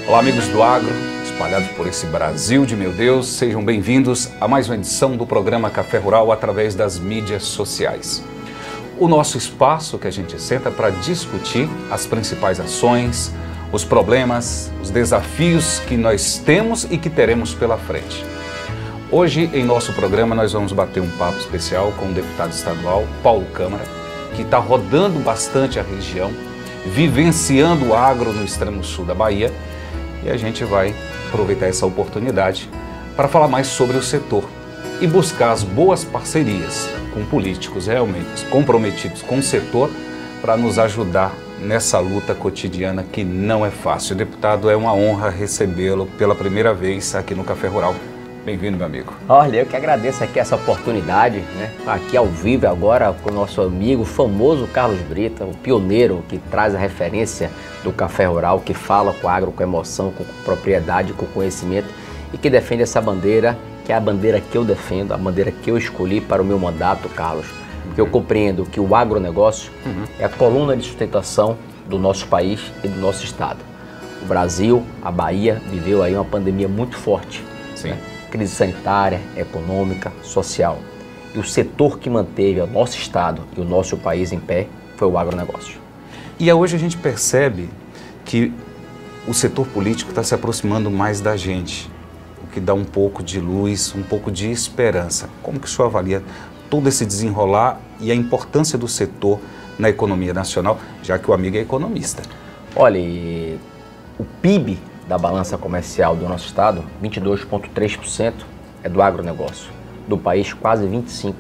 Olá, amigos do agro, espalhados por esse Brasil de meu Deus, sejam bem-vindos a mais uma edição do programa Café Rural através das mídias sociais. O nosso espaço que a gente senta para discutir as principais ações, os problemas, os desafios que nós temos e que teremos pela frente. Hoje, em nosso programa, nós vamos bater um papo especial com o deputado estadual Paulo Câmara, que está rodando bastante a região, vivenciando o agro no extremo sul da Bahia, e a gente vai aproveitar essa oportunidade para falar mais sobre o setor e buscar as boas parcerias com políticos realmente comprometidos com o setor para nos ajudar nessa luta cotidiana que não é fácil. Deputado, é uma honra recebê-lo pela primeira vez aqui no Café Rural. Bem-vindo, meu amigo. Olha, eu que agradeço aqui essa oportunidade, né? Aqui ao vivo agora com o nosso amigo famoso Carlos Brita, o pioneiro que traz a referência do Café Rural, que fala com agro, com emoção, com propriedade, com conhecimento e que defende essa bandeira, que é a bandeira que eu defendo, a bandeira que eu escolhi para o meu mandato, Carlos. Porque eu compreendo que o agronegócio é a coluna de sustentação do nosso país e do nosso estado. O Brasil, a Bahia, viveu aí uma pandemia muito forte. Sim. Né? Crise sanitária, econômica, social. E o setor que manteve o nosso estado e o nosso país em pé foi o agronegócio. E hoje a gente percebe que o setor político está se aproximando mais da gente, o que dá um pouco de luz, um pouco de esperança. Como que o senhor avalia todo esse desenrolar e a importância do setor na economia nacional, já que o amigo é economista? Olha, o PIB da balança comercial do nosso estado, 22,3% é do agronegócio, do país quase 25%.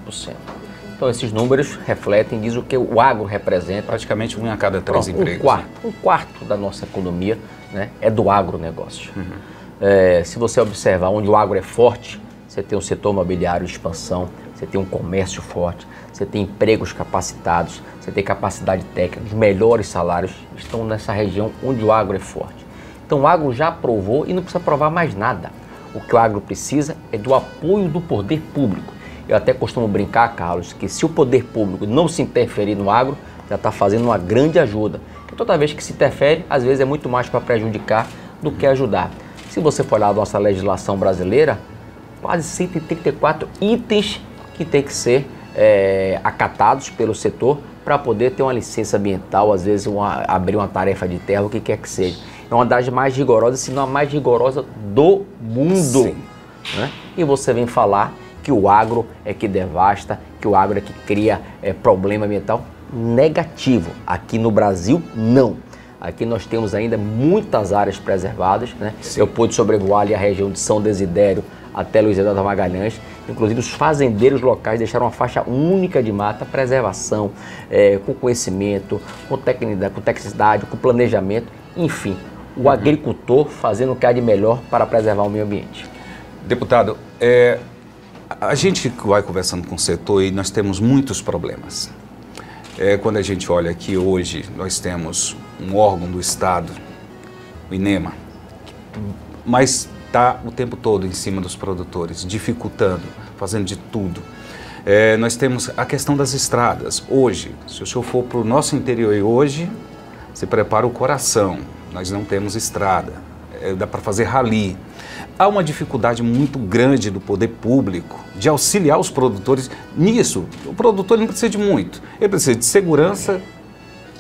Então esses números refletem, diz o que o agro representa. Praticamente 1 a cada 3 empregos. Um quarto da nossa economia, né, é do agronegócio. Se você observar onde o agro é forte, você tem um setor imobiliário de expansão, você tem um comércio forte, você tem empregos capacitados, você tem capacidade técnica, os melhores salários estão nessa região onde o agro é forte. Então o agro já provou e não precisa provar mais nada. O que o agro precisa é do apoio do poder público. Eu até costumo brincar, Carlos, que se o poder público não se interferir no agro, já está fazendo uma grande ajuda. E toda vez que se interfere, às vezes é muito mais para prejudicar do que ajudar. Se você for olhar a nossa legislação brasileira, quase 134 itens que tem que ser acatados pelo setor para poder ter uma licença ambiental, às vezes abrir uma tarefa de terra, o que quer que seja. É uma das mais rigorosas, se não a mais rigorosa do mundo. Né? E você vem falar que o agro é que devasta, que o agro é que cria problema ambiental. Negativo. Aqui no Brasil, não. Aqui nós temos ainda muitas áreas preservadas. Né? Eu pude sobrevoar ali a região de São Desidério até Luiz Eduardo Magalhães. Inclusive os fazendeiros locais deixaram uma faixa única de mata, preservação, com conhecimento, com tecnicidade, com planejamento, enfim. O agricultor fazendo o que há de melhor para preservar o meio ambiente. Deputado, a gente vai conversando com o setor e nós temos muitos problemas. Quando a gente olha aqui hoje, nós temos um órgão do Estado, o INEMA, mas está o tempo todo em cima dos produtores, dificultando, fazendo de tudo. Nós temos a questão das estradas. Hoje, se o senhor for para o nosso interior e hoje, se prepara o coração. Nós não temos estrada, dá para fazer rali. Há uma dificuldade muito grande do poder público de auxiliar os produtores nisso. O produtor não precisa de muito, ele precisa de segurança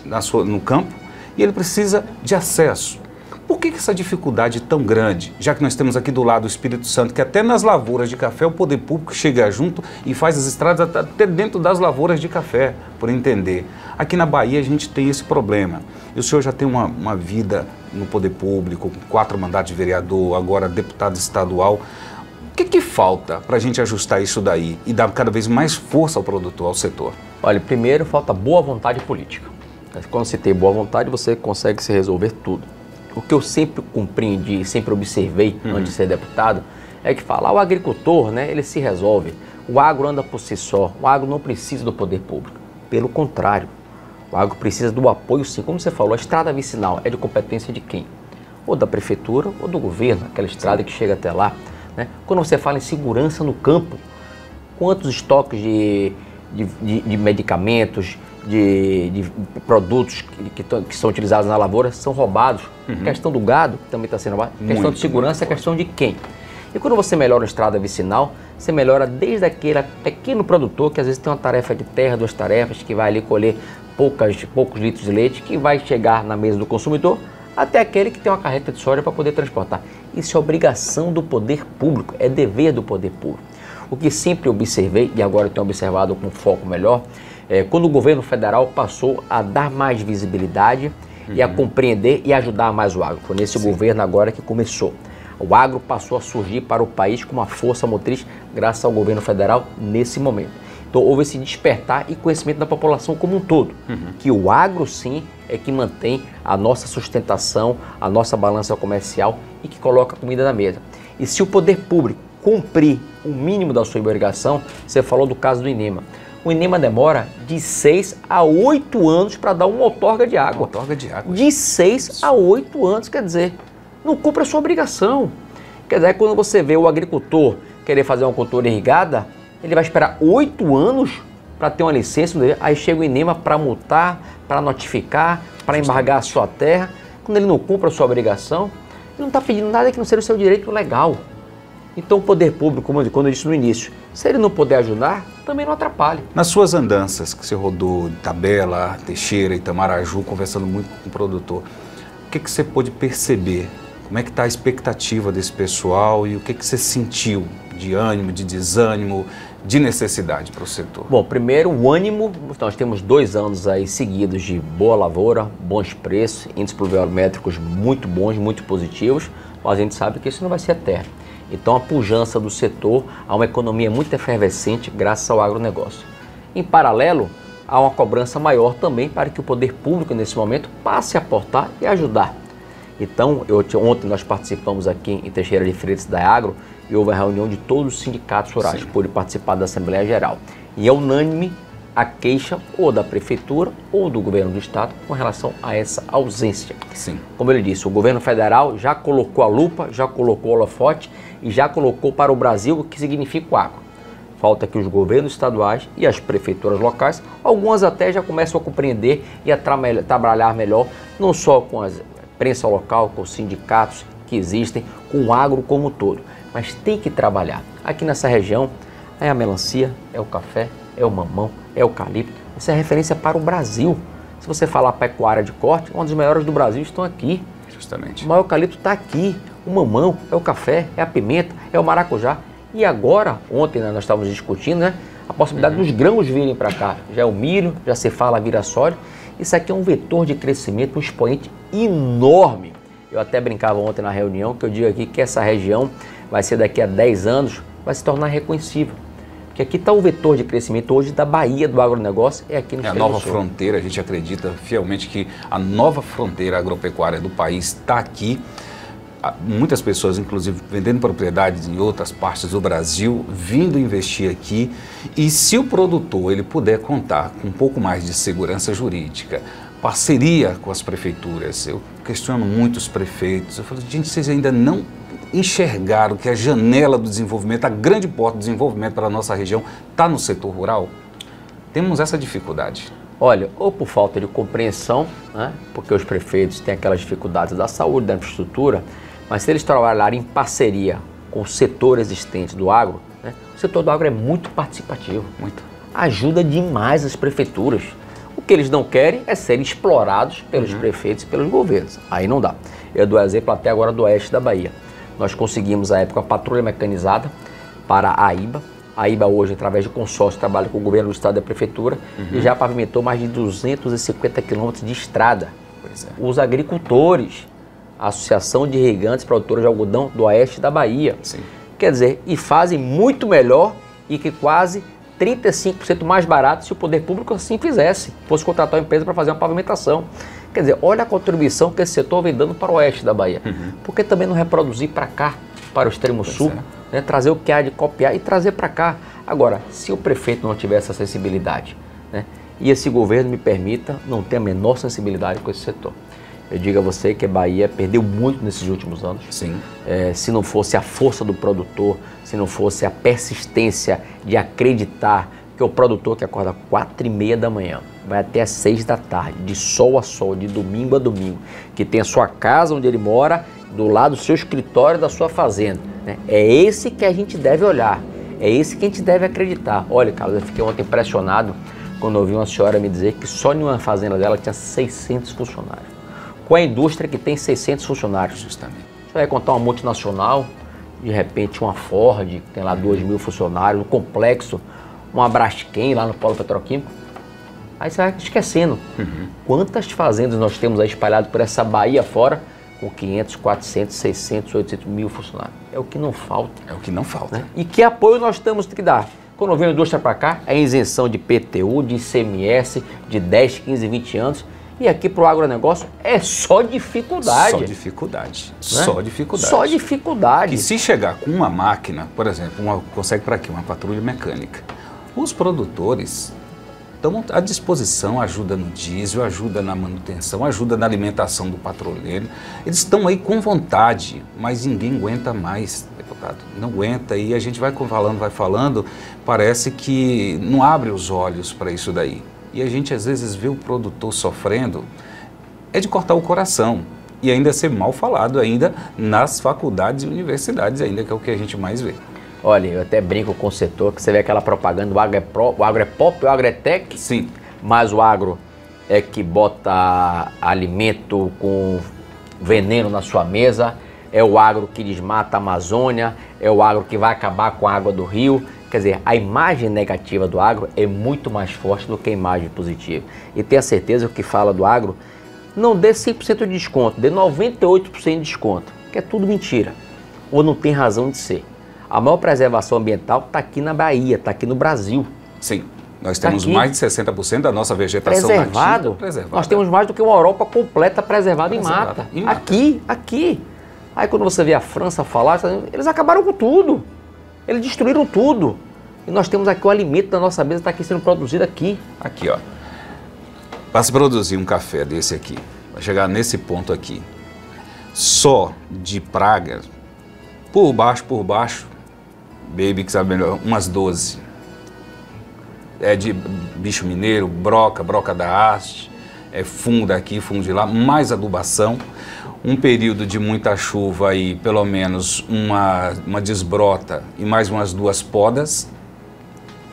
no campo e ele precisa de acesso. Por que essa dificuldade tão grande, já que nós temos aqui do lado o Espírito Santo, que até nas lavouras de café o poder público chega junto e faz as estradas até dentro das lavouras de café, por entender. Aqui na Bahia a gente tem esse problema. E o senhor já tem uma vida no poder público, com 4 mandatos de vereador, agora deputado estadual. O que falta para a gente ajustar isso daí e dar cada vez mais força ao produtor, ao setor? Olha, primeiro falta boa vontade política. Quando você tem boa vontade, você consegue se resolver tudo. O que eu sempre compreendi, sempre observei antes de ser deputado, é que falar o agricultor, né, ele se resolve. O agro anda por si só, o agro não precisa do poder público. Pelo contrário, o agro precisa do apoio sim. Como você falou, a estrada vicinal é de competência de quem? Ou da prefeitura ou do governo, aquela estrada que chega até lá. Né? Quando você fala em segurança no campo, quantos estoques de medicamentos, de produtos que são utilizados na lavoura são roubados. A questão do gado, que também está sendo roubado. A questão de segurança é a questão de quem? E quando você melhora a estrada vicinal, você melhora desde aquele pequeno produtor que às vezes tem uma tarefa de terra, 2 tarefas, que vai ali colher poucos litros de leite, que vai chegar na mesa do consumidor, até aquele que tem uma carreta de soja para poder transportar. Isso é obrigação do poder público, é dever do poder público. O que sempre observei, e agora eu tenho observado com foco melhor, quando o governo federal passou a dar mais visibilidade e a compreender e ajudar mais o agro. Foi nesse governo agora que começou. O agro passou a surgir para o país com uma força motriz graças ao governo federal nesse momento. Então houve esse despertar e conhecimento da população como um todo, que o agro sim é que mantém a nossa sustentação, a nossa balança comercial e que coloca a comida na mesa. E se o poder público cumprir o mínimo da sua obrigação, você falou do caso do INEMA. O INEMA demora de 6 a 8 anos para dar uma outorga de água. Outorga de água. De 6 a 8 anos, quer dizer, não cumpre a sua obrigação. Quer dizer, quando você vê o agricultor querer fazer uma cultura irrigada, ele vai esperar 8 anos para ter uma licença, aí chega o INEMA para multar, para notificar, para embargar a sua terra. Quando ele não cumpre a sua obrigação, ele não está pedindo nada que não seja o seu direito legal. Então o poder público, como eu disse no início, se ele não puder ajudar, também não atrapalhe. Nas suas andanças, que você rodou de Tabela, Teixeira, Itamaraju, conversando muito com o produtor, o que você pôde perceber? Como é que está a expectativa desse pessoal e o que você sentiu de ânimo, de desânimo, de necessidade para o setor? Bom, primeiro o ânimo, nós temos 2 anos aí seguidos de boa lavoura, bons preços, índices pluviométricos muito bons, muito positivos, mas a gente sabe que isso não vai ser eterno. Então a pujança do setor a uma economia muito efervescente graças ao agronegócio. Em paralelo, há uma cobrança maior também para que o poder público nesse momento passe a aportar e ajudar. Então, ontem nós participamos aqui em Teixeira de Freitas da Agro e houve a reunião de todos os sindicatos rurais, pude participar da Assembleia Geral. E é unânime a queixa ou da Prefeitura ou do Governo do Estado com relação a essa ausência. Sim. Como ele disse, o Governo Federal já colocou a lupa, já colocou o holofote e já colocou para o Brasil o que significa o agro. Falta que os governos estaduais e as prefeituras locais, algumas até já começam a compreender e a trabalhar melhor, não só com a imprensa local, com os sindicatos que existem, com o agro como um todo, mas tem que trabalhar. Aqui nessa região é a melancia, é o café, é o mamão, é o eucalipto. Essa é referência para o Brasil. Se você falar pecuária de corte, uma das maiores do Brasil estão aqui. Justamente. O maior eucalipto está aqui. O mamão, é o café, é a pimenta, é o maracujá. E agora, ontem nós estávamos discutindo, a possibilidade dos grãos virem para cá. Já é o milho, já se fala vira soja. Isso aqui é um vetor de crescimento, um expoente enorme. Eu até brincava ontem na reunião que eu digo aqui que essa região vai ser daqui a 10 anos, vai se tornar reconhecível. Porque aqui está o vetor de crescimento hoje da Bahia do agronegócio, é aqui no Rio Grande do Sul. É a nova fronteira, a gente acredita fielmente que a nova fronteira agropecuária do país está aqui. Muitas pessoas, inclusive, vendendo propriedades em outras partes do Brasil, vindo investir aqui. E se o produtor ele puder contar com um pouco mais de segurança jurídica, parceria com as prefeituras, eu questiono muito os prefeitos, eu falo, gente, vocês ainda não enxergaram que a janela do desenvolvimento, a grande porta do desenvolvimento para a nossa região está no setor rural? Temos essa dificuldade. Olha, ou por falta de compreensão, porque os prefeitos têm aquelas dificuldades da saúde, da infraestrutura, mas se eles trabalharem em parceria com o setor existente do agro, o setor do agro é muito participativo, ajuda demais as prefeituras. O que eles não querem é serem explorados pelos prefeitos e pelos governos, aí não dá. Eu dou exemplo até agora do oeste da Bahia. Nós conseguimos, à época, a patrulha mecanizada para a AIBA. A AIBA hoje, através de consórcio, trabalha com o governo do estado e a prefeitura e já pavimentou mais de 250 quilômetros de estrada. Os agricultores, a Associação de Irrigantes Produtores de Algodão do Oeste da Bahia. Sim. Quer dizer, e fazem muito melhor e que quase 35% mais barato se o poder público assim fizesse, fosse contratar uma empresa para fazer uma pavimentação. Quer dizer, olha a contribuição que esse setor vem dando para o oeste da Bahia. Por que também não reproduzir para cá, para o extremo sul, trazer o que há de copiar e trazer para cá? Agora, se o prefeito não tiver essa sensibilidade, e esse governo, me permita, não tem a menor sensibilidade com esse setor. Eu digo a você que a Bahia perdeu muito nesses últimos anos. Sim. Se não fosse a força do produtor, se não fosse a persistência de acreditar que o produtor que acorda 4h30 da manhã, vai até às 6 da tarde, de sol a sol, de domingo a domingo, que tem a sua casa onde ele mora, do lado do seu escritório, da sua fazenda, né? É esse que a gente deve olhar, é esse que a gente deve acreditar. Olha, Carlos, eu fiquei ontem impressionado quando eu ouvi uma senhora me dizer que só em uma fazenda dela tinha 600 funcionários. Qual é a indústria que tem 600 funcionários? Justamente. Você vai contar uma multinacional, de repente uma Ford, que tem lá 2.000 funcionários, um complexo, uma Braskem lá no polo petroquímico. Aí você vai esquecendo. Quantas fazendas nós temos aí espalhadas por essa Bahia fora, com 500, 400, 600, 800 mil funcionários. É o que não falta. É o que não falta. Né? E que apoio nós temos que dar? Quando vem a indústria para cá, é isenção de PTU, de ICMS, de 10, 15, 20 anos. E aqui para o agronegócio é só dificuldade. Só dificuldade. Né? Só dificuldade. Só dificuldade. E se chegar com uma máquina, por exemplo, consegue para quê? Uma patrulha mecânica. Os produtores estão à disposição, ajuda no diesel, ajuda na manutenção, ajuda na alimentação do patrulheiro. Eles estão aí com vontade, mas ninguém aguenta mais, deputado. Não aguenta e a gente vai falando, parece que não abre os olhos para isso daí. E a gente às vezes vê o produtor sofrendo, é de cortar o coração. E ainda ser mal falado ainda nas faculdades e universidades ainda, que é o que a gente mais vê. Olha, eu até brinco com o setor, que você vê aquela propaganda, o agro é pop, o agro é tech. Sim. Mas o agro é que bota alimento com veneno na sua mesa, é o agro que desmata a Amazônia, é o agro que vai acabar com a água do rio. Quer dizer, a imagem negativa do agro é muito mais forte do que a imagem positiva. E tenha certeza que o que fala do agro, não dê 100% de desconto, dê 98% de desconto, que é tudo mentira, ou não tem razão de ser. A maior preservação ambiental está aqui na Bahia, está aqui no Brasil. Sim, nós temos mais de 60% da nossa vegetação nativa preservada. Nós temos mais do que uma Europa completa preservada em mata. Aqui. Aí quando você vê a França falar, eles acabaram com tudo. Eles destruíram tudo. E nós temos aqui o alimento da nossa mesa, está aqui sendo produzido aqui. Aqui, ó. Para se produzir um café desse aqui, vai chegar nesse ponto aqui, só de pragas, por baixo, baby que sabe melhor, umas 12. É de bicho mineiro, broca da haste, é fungo daqui, fungo de lá, mais adubação. Um período de muita chuva aí, pelo menos uma desbrota e mais umas 2 podas.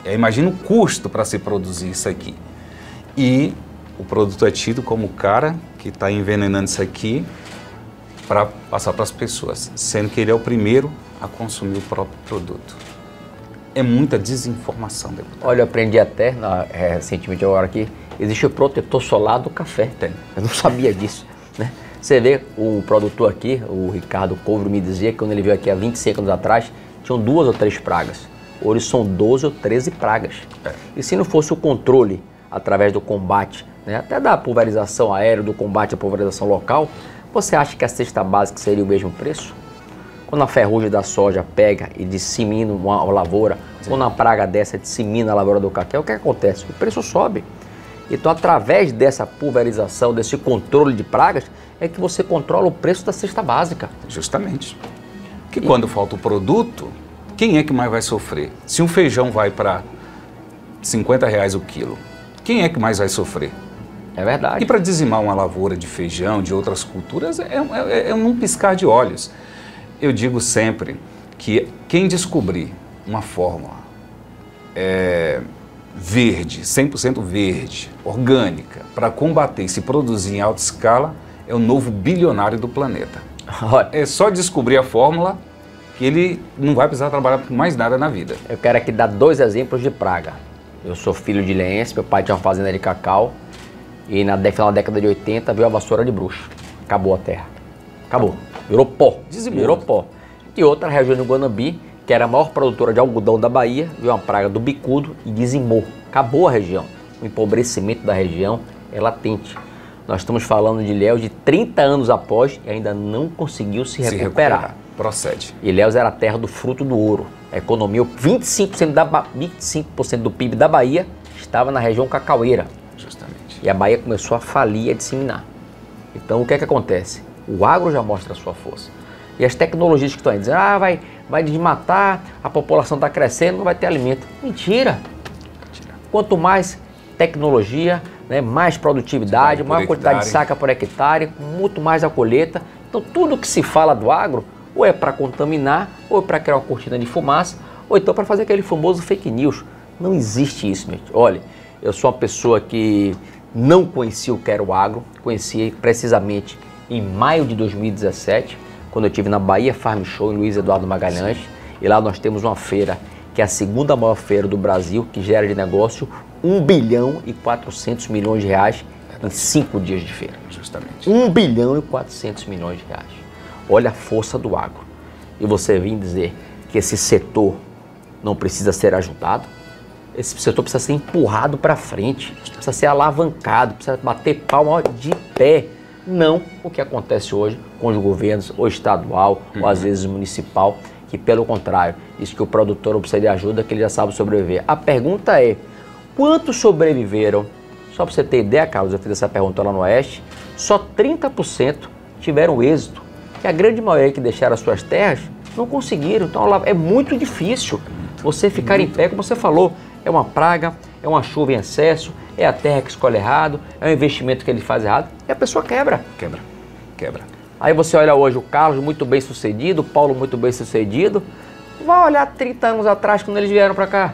Imagina o custo para se produzir isso aqui. E o produto é tido como o cara que está envenenando isso aqui para passar para as pessoas, sendo que ele é o primeiro a consumir o próprio produto. É muita desinformação, deputado. Olha, eu aprendi até recentemente agora que existe o protetor solar do café. Tem. Eu não sabia disso, né? Você vê o produtor aqui, o Ricardo Couro, me dizia que quando ele veio aqui há 25 anos atrás, tinham 2 ou 3 pragas. Hoje são 12 ou 13 pragas. E se não fosse o controle através do combate, né, até da pulverização aérea, do combate à pulverização local, você acha que a cesta básica seria o mesmo preço? Quando a ferrugem da soja pega e dissemina uma lavoura, quando uma praga dessa dissemina a lavoura do cacau, o que acontece? O preço sobe. Então, através dessa pulverização, desse controle de pragas, é que você controla o preço da cesta básica. Justamente. Porque quando falta o produto, quem é que mais vai sofrer? Se um feijão vai para R$50 o quilo, quem é que mais vai sofrer? É verdade. E para dizimar uma lavoura de feijão, de outras culturas, é um piscar de olhos. Eu digo sempre que quem descobrir uma fórmula verde, 100% verde, orgânica, para combater e se produzir em alta escala, é o novo bilionário do planeta. É só descobrir a fórmula que ele não vai precisar trabalhar com mais nada na vida. Eu quero aqui dar 2 exemplos de praga. Eu sou filho de ilhéense, meu pai tinha uma fazenda de cacau e na final da década de 80 veio a vassoura de bruxa. Acabou a terra. Acabou. Virou pó. Virou pó. E outra região do Guanambi, que era a maior produtora de algodão da Bahia, veio uma praga do bicudo e dizimou. Acabou a região. O empobrecimento da região é latente. Nós estamos falando de Ilhéus de 30 anos após e ainda não conseguiu se recuperar. Procede. Ilhéus era a terra do fruto do ouro. A economia, 25% do PIB da Bahia estava na região cacaueira. Justamente. E a Bahia começou a falir e a disseminar. Então, o que é que acontece? O agro já mostra a sua força. E as tecnologias que estão aí dizendo, vai desmatar, a população está crescendo, não vai ter alimento. Mentira! Quanto mais tecnologia, né? Mais produtividade, maior quantidade de saca por hectare, muito mais a colheita. Então tudo que se fala do agro, ou é para contaminar, ou é para criar uma cortina de fumaça, ou então para fazer aquele famoso fake news. Não existe isso, gente. Olha, eu sou uma pessoa que não conhecia o que era o agro, conheci precisamente em maio de 2017, quando eu estive na Bahia Farm Show, em Luiz Eduardo Magalhães, e lá nós temos uma feira, que é a segunda maior feira do Brasil, que gera de negócio 1 bilhão e 400 milhões de reais em 5 dias de feira. Justamente. 1 bilhão e 400 milhões de reais. Olha a força do agro. E você vem dizer que esse setor não precisa ser ajudado? Esse setor precisa ser empurrado para frente, precisa ser alavancado, precisa bater palma de pé. Não o que acontece hoje com os governos, ou estadual, ou às vezes municipal, que pelo contrário, diz que o produtor não precisa de ajuda, que ele já sabe sobreviver. A pergunta é, quantos sobreviveram? Só para você ter ideia, Carlos, eu fiz essa pergunta lá no Oeste, só 30% tiveram êxito. Que a grande maioria que deixaram as suas terras não conseguiram. Então é muito difícil você ficar em pé, como você falou. É uma praga, é uma chuva em excesso, é a terra que escolhe errado, é um investimento que ele faz errado e a pessoa quebra. Quebra. Aí você olha hoje o Carlos muito bem sucedido, o Paulo muito bem sucedido. Vai olhar 30 anos atrás quando eles vieram para cá.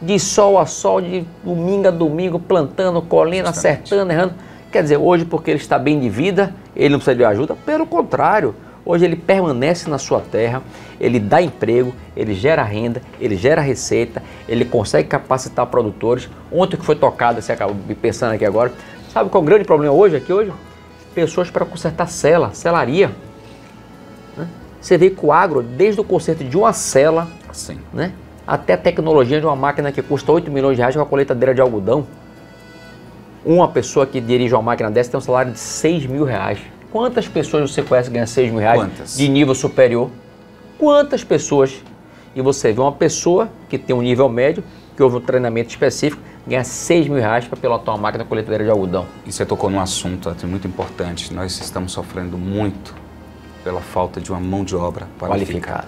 De sol a sol, de domingo a domingo, plantando, colhendo, acertando, errando. Quer dizer, hoje porque ele está bem de vida, ele não precisa de ajuda. Pelo contrário, hoje ele permanece na sua terra, ele dá emprego, ele gera renda, ele gera receita, ele consegue capacitar produtores. Ontem que foi tocado, você acaba pensando aqui agora, sabe qual é o grande problema hoje? Pessoas para consertar selaria. Né? Você vê que o agro, desde o conserto de uma sela, né, até a tecnologia de uma máquina que custa 8 milhões de reais com a colheitadeira de algodão. Uma pessoa que dirige uma máquina dessa tem um salário de 6 mil reais. Quantas pessoas você conhece que ganham 6 mil reais? Quantas? De nível superior? Quantas pessoas? E você vê uma pessoa que tem um nível médio, que houve um treinamento específico, ganha 6 mil reais para pilotar uma máquina colheitadeira de algodão. E você tocou num assunto muito importante. Nós estamos sofrendo muito pela falta de uma mão de obra qualificada.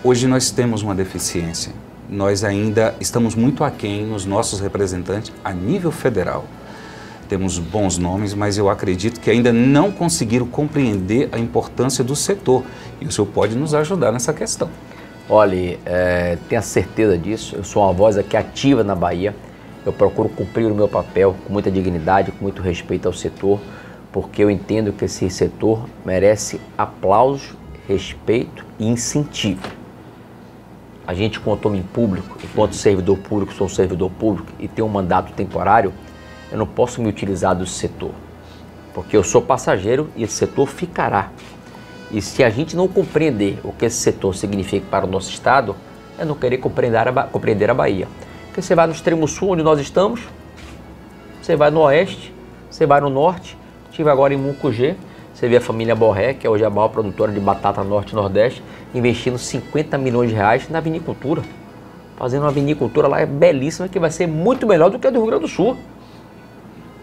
Hoje nós temos uma deficiência. Nós ainda estamos muito aquém nos nossos representantes a nível federal. Temos bons nomes, mas eu acredito que ainda não conseguiram compreender a importância do setor. E o senhor pode nos ajudar nessa questão. Olha, tenha certeza disso. Eu sou uma voz aqui ativa na Bahia. Eu procuro cumprir o meu papel com muita dignidade, com muito respeito ao setor, porque eu entendo que esse setor merece aplauso, respeito e incentivo. A gente, quando homem público, enquanto servidor público, sou um servidor público e tenho um mandato temporário, eu não posso me utilizar do setor, porque eu sou passageiro e esse setor ficará. E se a gente não compreender o que esse setor significa para o nosso estado, é não querer compreender a Bahia. Porque você vai no extremo sul, onde nós estamos, você vai no oeste, você vai no norte, estive agora em Mucugê, você vê a família Borré, que é hoje a maior produtora de batata norte e nordeste, investindo 50 milhões de reais na vinicultura. Fazendo uma vinicultura lá belíssima, que vai ser muito melhor do que a do Rio Grande do Sul.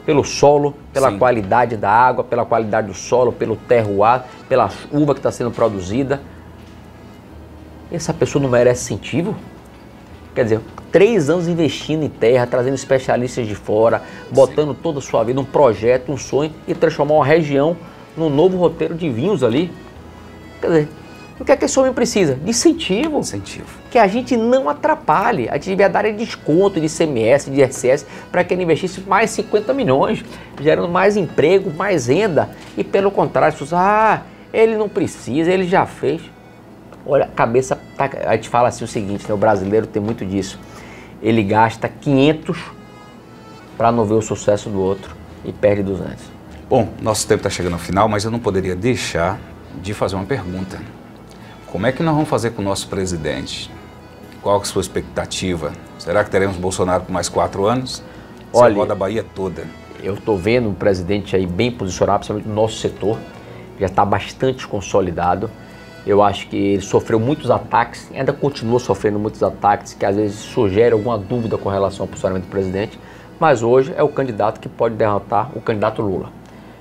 Pelo solo, pela qualidade da água, pela qualidade do solo, pelo terroir, pela uva que está sendo produzida. Essa pessoa não merece incentivo? Quer dizer, 3 anos investindo em terra, trazendo especialistas de fora, botando toda a sua vida, um projeto, um sonho, e transformar uma região num novo roteiro de vinhos ali. Quer dizer, o que é que esse homem precisa? De incentivo. Que a gente não atrapalhe. A gente devia dar desconto de ICMS, de ISS, para que ele investisse mais 50 milhões, gerando mais emprego, mais renda. E pelo contrário, as pessoas, ele não precisa, ele já fez. Olha, a cabeça, a gente fala assim o seguinte, né, o brasileiro tem muito disso. Ele gasta 500 para não ver o sucesso do outro e perde 200. Bom, nosso tempo está chegando ao final, mas eu não poderia deixar de fazer uma pergunta. Como é que nós vamos fazer com o nosso presidente? Qual é a sua expectativa? Será que teremos Bolsonaro por mais 4 anos? Olha, roda a Bahia toda. Eu estou vendo um presidente aí bem posicionado, principalmente no nosso setor. Já está bastante consolidado. Eu acho que ele sofreu muitos ataques, ainda continua sofrendo muitos ataques, que às vezes sugerem alguma dúvida com relação ao posicionamento do presidente. Mas hoje é o candidato que pode derrotar o candidato Lula.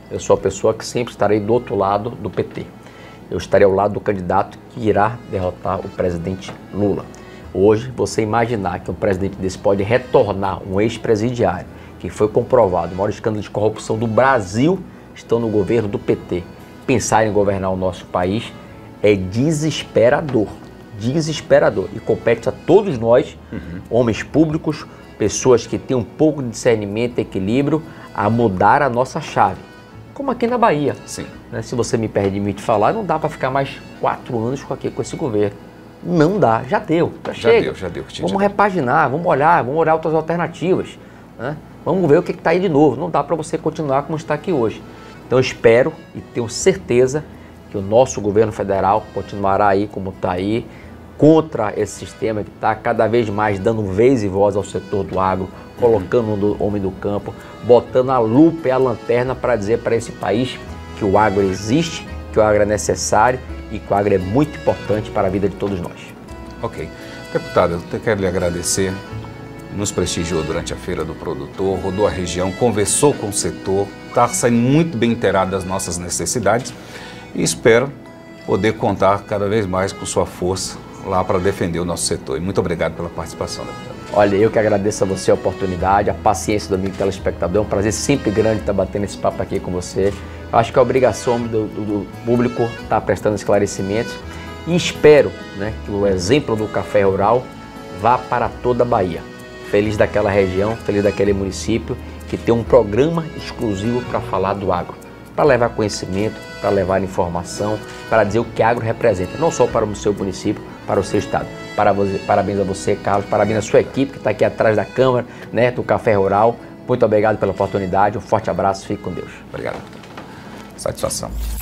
Eu sou a pessoa que sempre estarei do outro lado do PT. Eu estarei ao lado do candidato que irá derrotar o presidente Lula. Hoje, você imaginar que um presidente desse pode retornar um ex-presidiário, que foi comprovado, o maior escândalo de corrupção do Brasil, estão no governo do PT. Pensar em governar o nosso país é desesperador, desesperador. E compete a todos nós, homens públicos, pessoas que têm um pouco de discernimento e equilíbrio, a mudar a nossa chave. Como aqui na Bahia. Sim. Né? Se você me permite falar, não dá para ficar mais 4 anos com esse governo. Não dá, já deu, já chega. Já deu. Vamos repaginar, vamos olhar outras alternativas. Né? Vamos ver o que está aí de novo. Não dá para você continuar como está aqui hoje. Então eu espero e tenho certeza que o nosso governo federal continuará aí como está aí, contra esse sistema que está cada vez mais dando vez e voz ao setor do agro, colocando o homem do campo, botando a lupa e a lanterna para dizer para esse país que o agro existe, que o agro é necessário e que o agro é muito importante para a vida de todos nós. Ok. Deputado, eu quero lhe agradecer. Nos prestigiou durante a Feira do Produtor, rodou a região, conversou com o setor, está saindo muito bem inteirado das nossas necessidades e espero poder contar cada vez mais com sua força lá para defender o nosso setor. E muito obrigado pela participação, deputado. Olha, eu que agradeço a você a oportunidade, a paciência do amigo telespectador. É um prazer sempre grande estar batendo esse papo aqui com você. Eu acho que é obrigação do público estar prestando esclarecimentos e espero, né, que o exemplo do Café Rural vá para toda a Bahia. Feliz daquela região, feliz daquele município que tem um programa exclusivo para falar do agro, para levar conhecimento, para levar informação, para dizer o que agro representa, não só para o seu município, para o seu estado. Parabéns a você, Carlos, parabéns à sua equipe que está aqui atrás da câmera, né, do Café Rural. Muito obrigado pela oportunidade, um forte abraço, fique com Deus. Obrigado. Satisfação.